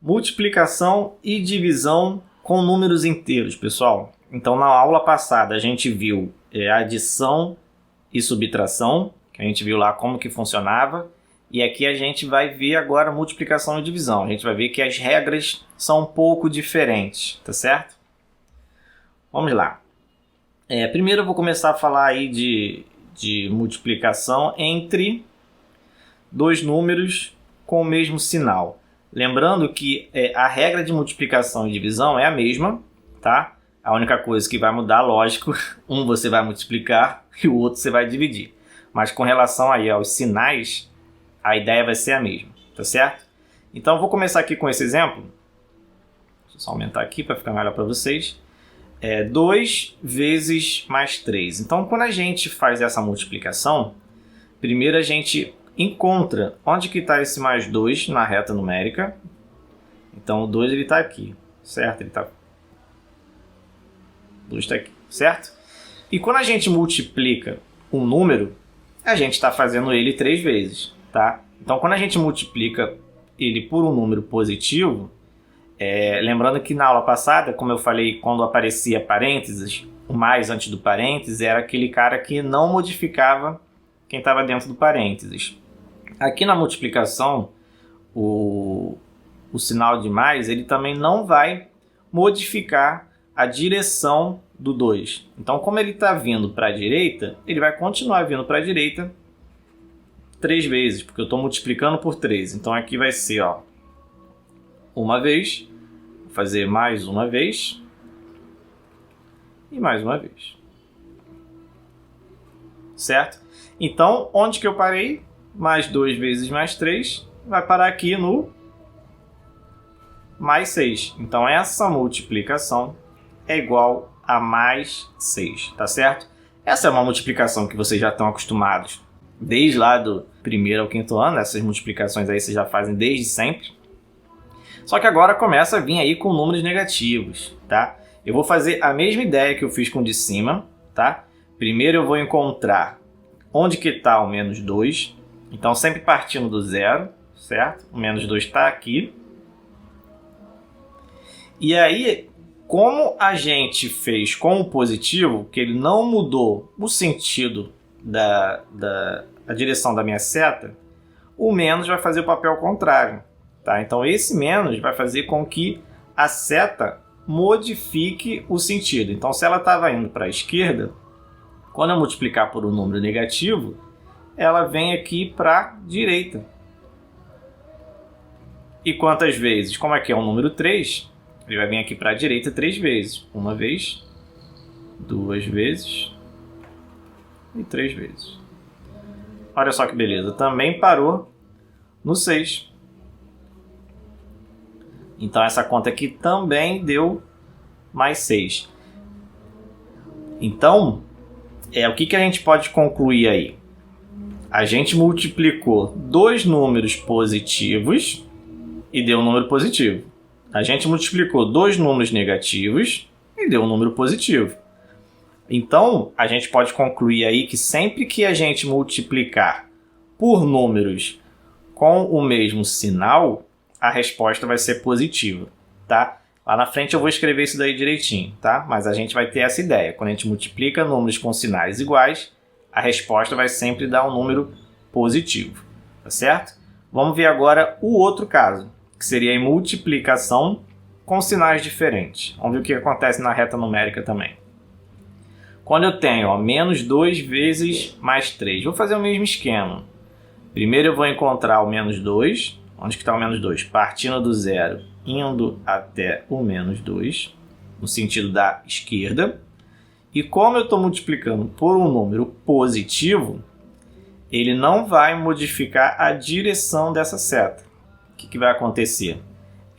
Multiplicação e divisão com números inteiros, pessoal. Então, na aula passada, a gente viu adição e subtração, que a gente viu lá como que funcionava. E aqui a gente vai ver agora multiplicação e divisão. A gente vai ver que as regras são um pouco diferentes, tá certo? Vamos lá. Primeiro eu vou começar a falar aí de multiplicação entre dois números com o mesmo sinal. Lembrando que a regra de multiplicação e divisão é a mesma, tá? A única coisa que vai mudar, lógico, um você vai multiplicar e o outro você vai dividir. Mas com relação aí aos sinais, a ideia vai ser a mesma, tá certo? Então eu vou começar aqui com esse exemplo. Deixa eu só aumentar aqui para ficar melhor para vocês. 2 vezes mais 3. Então quando a gente faz essa multiplicação, primeiro a gente encontra onde que está esse mais 2 na reta numérica. Então o 2 está aqui, certo? O 2 está aqui, certo? E quando a gente multiplica um número, a gente está fazendo ele 3 vezes, tá? Então quando a gente multiplica ele por um número positivo, lembrando que na aula passada, como eu falei, quando aparecia parênteses, o mais antes do parênteses era aquele cara que não modificava quem estava dentro do parênteses. Aqui na multiplicação, o sinal de mais, ele também não vai modificar a direção do 2. Então, como ele está vindo para a direita, ele vai continuar vindo para a direita 3 vezes, porque eu estou multiplicando por 3. Então, aqui vai ser uma vez, vou fazer mais uma vez e mais uma vez. Certo? Então, onde que eu parei? Mais 2 vezes mais 3 vai parar aqui no mais 6. Então, essa multiplicação é igual a mais 6, tá certo? Essa é uma multiplicação que vocês já estão acostumados desde lá do primeiro ao quinto ano. Essas multiplicações aí vocês já fazem desde sempre. Só que agora começa a vir aí com números negativos, tá? Eu vou fazer a mesma ideia que eu fiz com o de cima, tá? Primeiro eu vou encontrar onde que está o menos 2. Então, sempre partindo do zero, certo? O menos 2 está aqui. E aí, como a gente fez com o positivo, que ele não mudou o sentido da direção da minha seta, o menos vai fazer o papel contrário, tá? Então, esse menos vai fazer com que a seta modifique o sentido. Então, se ela estava indo para a esquerda, quando eu multiplicar por um número negativo, ela vem aqui para a direita. E quantas vezes? Como aqui é um número 3, ele vai vir aqui para a direita 3 vezes. Uma vez, 2 vezes e 3 vezes. Olha só que beleza. Também parou no 6. Então essa conta aqui também deu mais 6. Então, o que a gente pode concluir aí? A gente multiplicou dois números positivos e deu um número positivo. A gente multiplicou dois números negativos e deu um número positivo. Então, a gente pode concluir aí que sempre que a gente multiplicar por números com o mesmo sinal, a resposta vai ser positiva, tá? Lá na frente eu vou escrever isso daí direitinho, tá? Mas a gente vai ter essa ideia. Quando a gente multiplica números com sinais iguais, a resposta vai sempre dar um número positivo, tá certo? Vamos ver agora o outro caso, que seria a multiplicação com sinais diferentes. Vamos ver o que acontece na reta numérica também. Quando eu tenho menos 2 vezes mais 3, vou fazer o mesmo esquema. Primeiro eu vou encontrar o menos 2. Onde que está o menos 2? Partindo do zero, indo até o menos 2, no sentido da esquerda. E como eu estou multiplicando por um número positivo, ele não vai modificar a direção dessa seta. O que vai acontecer?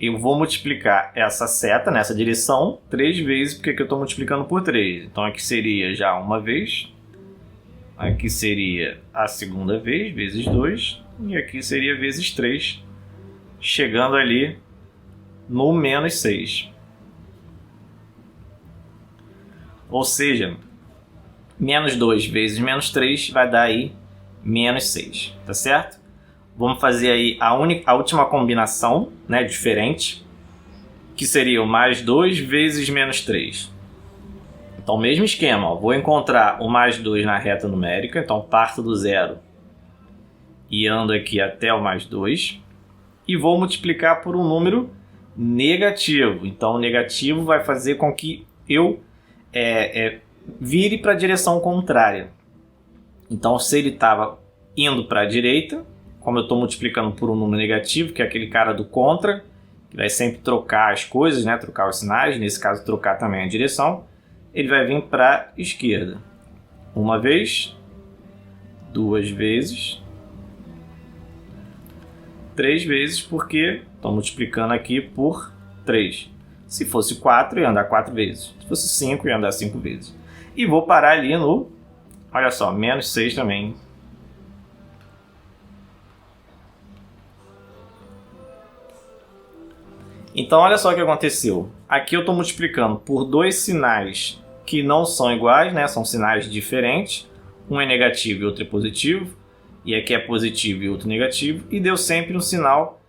Eu vou multiplicar essa seta nessa direção 3 vezes, porque eu estou multiplicando por 3. Então aqui seria já uma vez, aqui seria a segunda vez, vezes 2, e aqui seria vezes 3, chegando ali no menos 6. Ou seja, menos 2 vezes menos 3 vai dar aí menos 6, tá certo? Vamos fazer aí a última combinação, né, diferente, que seria o mais 2 vezes menos 3. Então, mesmo esquema, ó, vou encontrar o mais 2 na reta numérica, então parto do zero e ando aqui até o mais 2, e vou multiplicar por um número negativo. Então, o negativo vai fazer com que eu vire para a direção contrária. Então, se ele estava indo para a direita, como eu estou multiplicando por um número negativo, que é aquele cara do contra, que vai sempre trocar as coisas, né? Trocar os sinais, nesse caso trocar também a direção, ele vai vir para a esquerda. Uma vez, duas vezes, três vezes, porque estou multiplicando aqui por 3. Se fosse 4, ia andar 4 vezes. Se fosse 5, ia andar 5 vezes. E vou parar ali no, olha só, menos 6 também. Então, olha só o que aconteceu. Aqui eu estou multiplicando por dois sinais que não são iguais, né? São sinais diferentes. Um é negativo e outro é positivo. E aqui é positivo e outro negativo. E deu sempre um sinal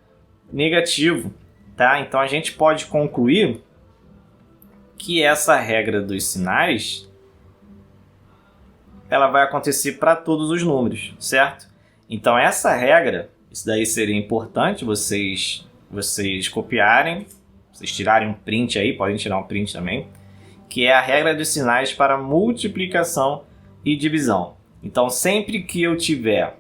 negativo, tá? Então, a gente pode concluir que essa regra dos sinais ela vai acontecer para todos os números, certo? Então, essa regra, isso daí seria importante vocês copiarem, vocês tirarem um print aí, podem tirar um print também, que é a regra dos sinais para multiplicação e divisão. Então, sempre que eu tiver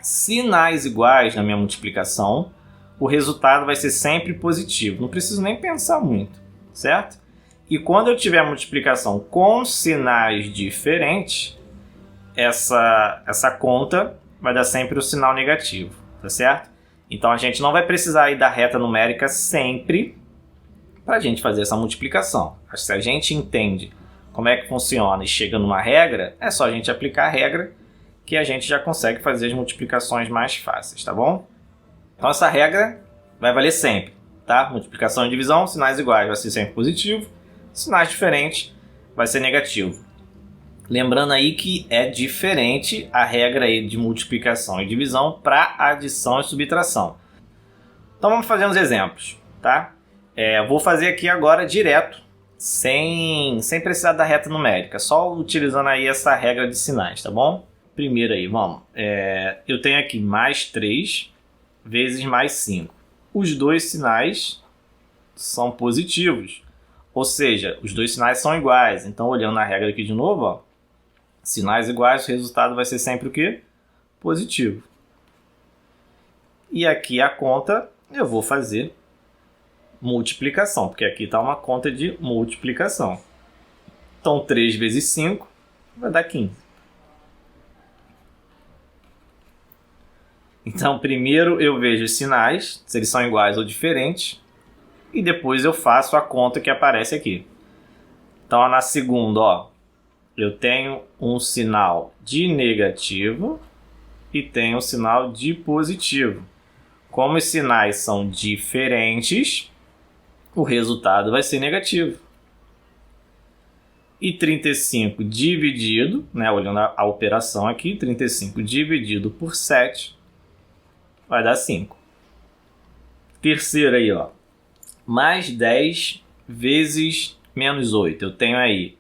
sinais iguais na minha multiplicação, o resultado vai ser sempre positivo. Não preciso nem pensar muito, certo? E quando eu tiver multiplicação com sinais diferentes, essa conta vai dar sempre o sinal negativo, tá certo? Então, a gente não vai precisar ir da reta numérica sempre para a gente fazer essa multiplicação. Se a gente entende como é que funciona e chega numa regra, é só a gente aplicar a regra que a gente já consegue fazer as multiplicações mais fáceis, tá bom? Então, essa regra vai valer sempre, tá? Multiplicação e divisão, sinais iguais vai ser sempre positivo, sinais diferentes vai ser negativo. Lembrando aí que é diferente a regra aí de multiplicação e divisão para adição e subtração. Então vamos fazer uns exemplos, tá? Vou fazer aqui agora direto, sem precisar da reta numérica, só utilizando aí essa regra de sinais, tá bom? Primeiro aí, vamos. Eu tenho aqui mais 3 vezes mais 5. Os dois sinais são positivos, ou seja, os dois sinais são iguais. Então, olhando na regra aqui de novo, ó, sinais iguais, o resultado vai ser sempre o quê? Positivo. E aqui a conta eu vou fazer multiplicação, porque aqui está uma conta de multiplicação. Então, 3 vezes 5 vai dar 15. Então, primeiro eu vejo os sinais, se eles são iguais ou diferentes, e depois eu faço a conta que aparece aqui. Então, na segunda, ó, eu tenho um sinal de negativo e tenho um sinal de positivo. Como os sinais são diferentes, o resultado vai ser negativo. E 35 dividido, né, olhando a operação aqui, 35 dividido por 7 vai dar 5. Terceiro aí, ó, mais 10 vezes menos 8. Eu tenho aí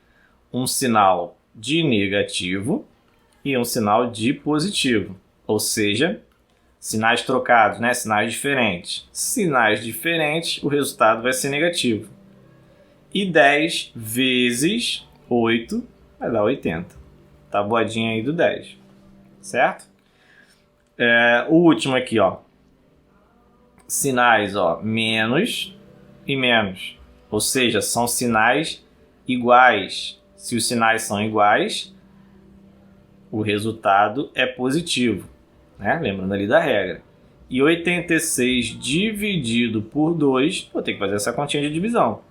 um sinal de negativo e um sinal de positivo. Ou seja, sinais trocados, né? Sinais diferentes. Sinais diferentes, o resultado vai ser negativo. E 10 vezes 8 vai dar 80. Tabuadinha aí do 10. Certo? O último aqui, ó. Sinais, ó, menos e menos. Ou seja, são sinais iguais. Se os sinais são iguais, o resultado é positivo, né? Lembrando ali da regra. E 86 dividido por 2, vou ter que fazer essa continha de divisão.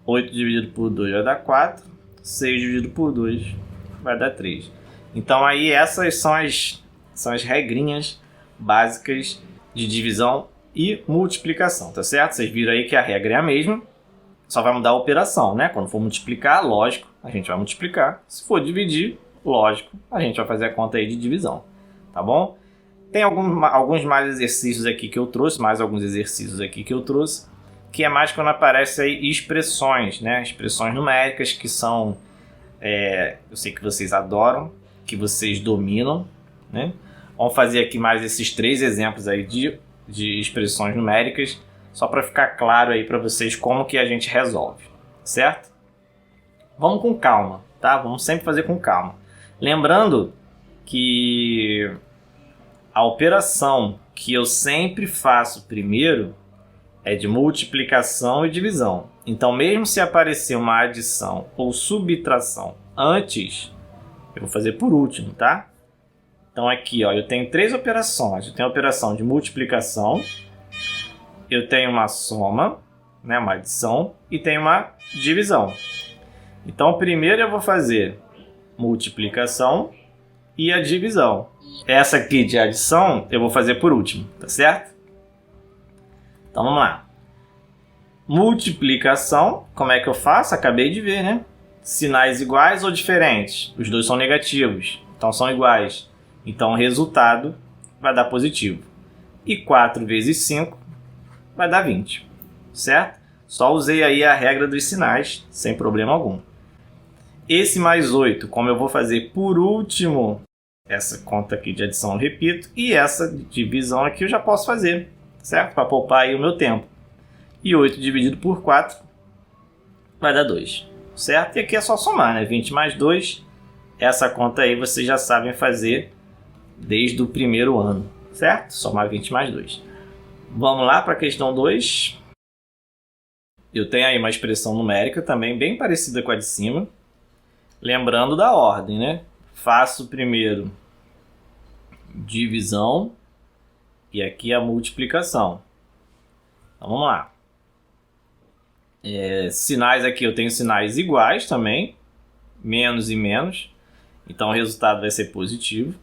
8 dividido por 2 vai dar 4, 6 dividido por 2 vai dar 3. Então aí essas são as regrinhas básicas de divisão e multiplicação, tá certo? Vocês viram aí que a regra é a mesma, só vai mudar a operação, né? Quando for multiplicar, lógico, a gente vai multiplicar. Se for dividir, lógico, a gente vai fazer a conta aí de divisão, tá bom? Tem alguns mais exercícios aqui que eu trouxe, que é mais quando aparecem aí expressões, né? Expressões numéricas que são, eu sei que vocês adoram, que vocês dominam, né? Vamos fazer aqui mais esses 3 exemplos aí de expressões numéricas, só para ficar claro aí para vocês como que a gente resolve, certo? Vamos com calma, tá? Vamos sempre fazer com calma. Lembrando que a operação que eu sempre faço primeiro é de multiplicação e divisão. Então, mesmo se aparecer uma adição ou subtração antes, eu vou fazer por último, tá? Então, aqui, ó, eu tenho 3 operações. Eu tenho a operação de multiplicação, eu tenho uma soma, né, uma adição, e tenho uma divisão. Então, primeiro eu vou fazer multiplicação e a divisão. Essa aqui de adição eu vou fazer por último, tá certo? Então vamos lá. Multiplicação, como é que eu faço? Acabei de ver, né? Sinais iguais ou diferentes? Os dois são negativos, então são iguais. Então o resultado vai dar positivo. E 4 vezes 5 vai dar 20, certo? Só usei aí a regra dos sinais, sem problema algum. Esse mais 8, como eu vou fazer por último, essa conta aqui de adição eu repito, e essa divisão aqui eu já posso fazer, certo? Para poupar aí o meu tempo. E 8 dividido por 4 vai dar 2, certo? E aqui é só somar, né? 20 mais 2, essa conta aí vocês já sabem fazer desde o primeiro ano, certo? Somar 20 mais 2. Vamos lá para a questão 2. Eu tenho aí uma expressão numérica também bem parecida com a de cima. Lembrando da ordem, né? Faço primeiro divisão e aqui a multiplicação. Então vamos lá. Sinais aqui eu tenho sinais iguais também, menos e menos. Então o resultado vai ser positivo.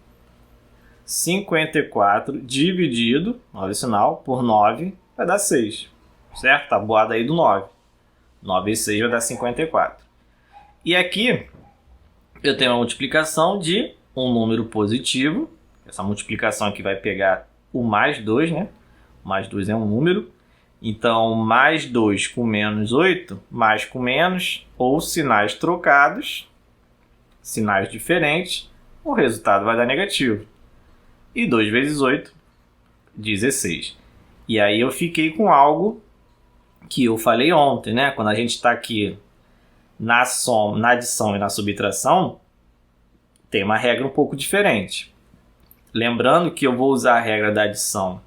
54 dividido, olha o sinal, por 9 vai dar 6. Certo? Tabuada aí do 9. 9 vezes 6 vai dar 54. E aqui eu tenho uma multiplicação de um número positivo. Essa multiplicação aqui vai pegar o mais 2, né? O mais 2 é um número. Então, mais 2 com menos 8, mais com menos, ou sinais trocados, sinais diferentes, o resultado vai dar negativo. E 2 vezes 8, 16. E aí eu fiquei com algo que eu falei ontem, né? Quando a gente está aqui na soma, na adição e na subtração, tem uma regra um pouco diferente. Lembrando que eu vou usar a regra da adição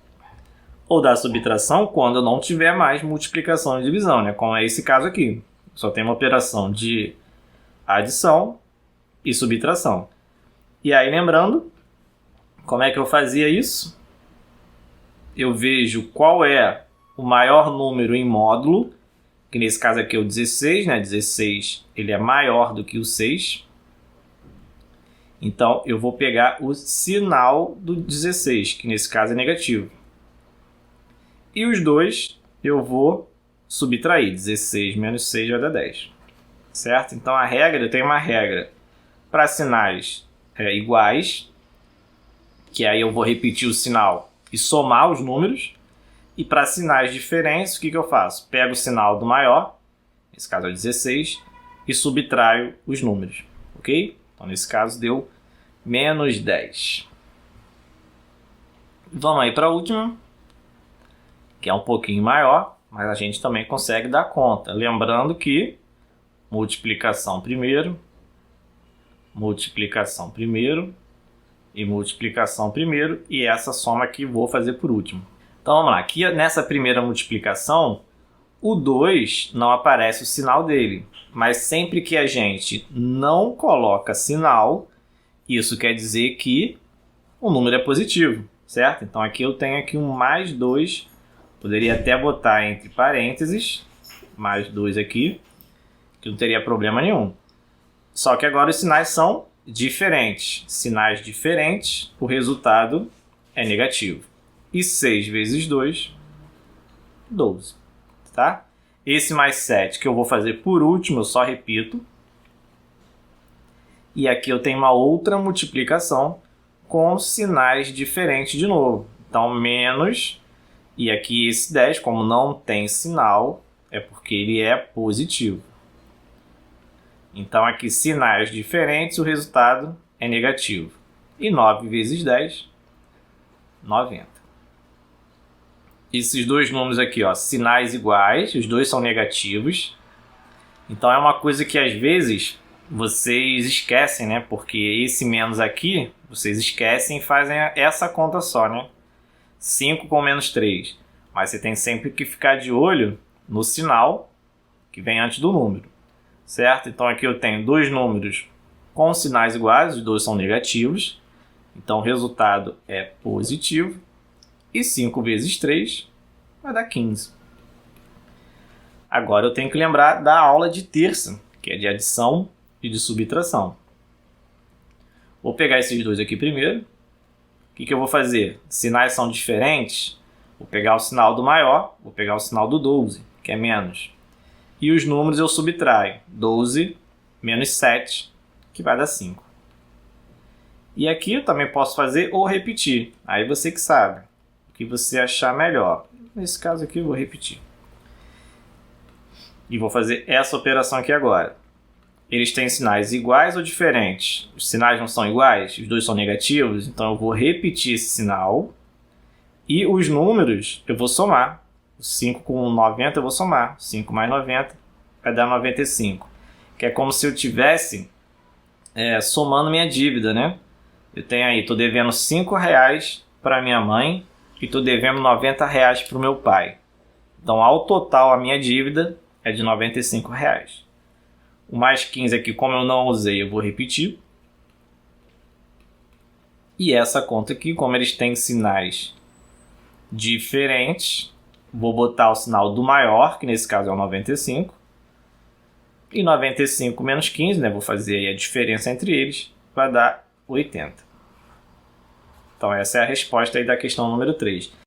ou da subtração quando eu não tiver mais multiplicação e divisão, né? Como é esse caso aqui. Só tem uma operação de adição e subtração. E aí, lembrando, como é que eu fazia isso? Eu vejo qual é o maior número em módulo, que nesse caso aqui é o 16, né? 16 ele é maior do que o 6. Então, eu vou pegar o sinal do 16, que nesse caso é negativo. E os dois eu vou subtrair. 16 menos 6 vai dar 10. Certo? Então, a regra, eu tenho uma regra para sinais iguais, que aí eu vou repetir o sinal e somar os números. E para sinais diferentes, o que eu faço? Pego o sinal do maior, nesse caso é 16, e subtraio os números. Ok? Então, nesse caso, deu menos 10. Vamos aí para a última, que é um pouquinho maior, mas a gente também consegue dar conta. Lembrando que multiplicação primeiro, e multiplicação primeiro, e essa soma aqui vou fazer por último. Então vamos lá, aqui nessa primeira multiplicação, o 2 não aparece o sinal dele, mas sempre que a gente não coloca sinal, isso quer dizer que o número é positivo, certo? Então aqui eu tenho aqui um mais 2, poderia até botar entre parênteses, mais 2 aqui, que não teria problema nenhum. Só que agora os sinais são diferentes. Sinais diferentes, o resultado é negativo. E 6 vezes 2, 12. Tá? Esse mais 7 que eu vou fazer por último, eu só repito. E aqui eu tenho uma outra multiplicação com sinais diferentes de novo. Então, menos, e aqui esse 10, como não tem sinal, é porque ele é positivo. Então, aqui sinais diferentes, o resultado é negativo. E 9 vezes 10, 90. Esses dois números aqui, ó, sinais iguais, os dois são negativos. Então, é uma coisa que às vezes vocês esquecem, né? Porque esse menos aqui, vocês esquecem e fazem essa conta só, né? 5 com menos 3. Mas você tem sempre que ficar de olho no sinal que vem antes do número, certo? Então aqui eu tenho dois números com sinais iguais, os dois são negativos. Então o resultado é positivo. E 5 vezes 3 vai dar 15. Agora eu tenho que lembrar da aula de terça, que é de adição e de subtração. Vou pegar esses dois aqui primeiro. O que eu vou fazer? Sinais são diferentes. Vou pegar o sinal do maior, vou pegar o sinal do 12, que é menos. E os números eu subtraio. 12 menos 7, que vai dar 5. E aqui eu também posso fazer ou repetir. Aí você que sabe. O que você achar melhor. Nesse caso aqui eu vou repetir. E vou fazer essa operação aqui agora. Eles têm sinais iguais ou diferentes? Os sinais não são iguais? Os dois são negativos? Então eu vou repetir esse sinal. E os números eu vou somar. 5 com 90 eu vou somar. 5 mais 90 vai dar 95. Que é como se eu estivesse somando minha dívida, né? Eu tenho aí, estou devendo R$5 para minha mãe e estou devendo R$90 para o meu pai. Então, ao total, a minha dívida é de R$95. O mais 15 aqui, como eu não usei, eu vou repetir. E essa conta aqui, como eles têm sinais diferentes, vou botar o sinal do maior, que nesse caso é o 95. E 95 menos 15, né? Vou fazer aí a diferença entre eles, vai dar 80. Então essa é a resposta aí da questão número 3.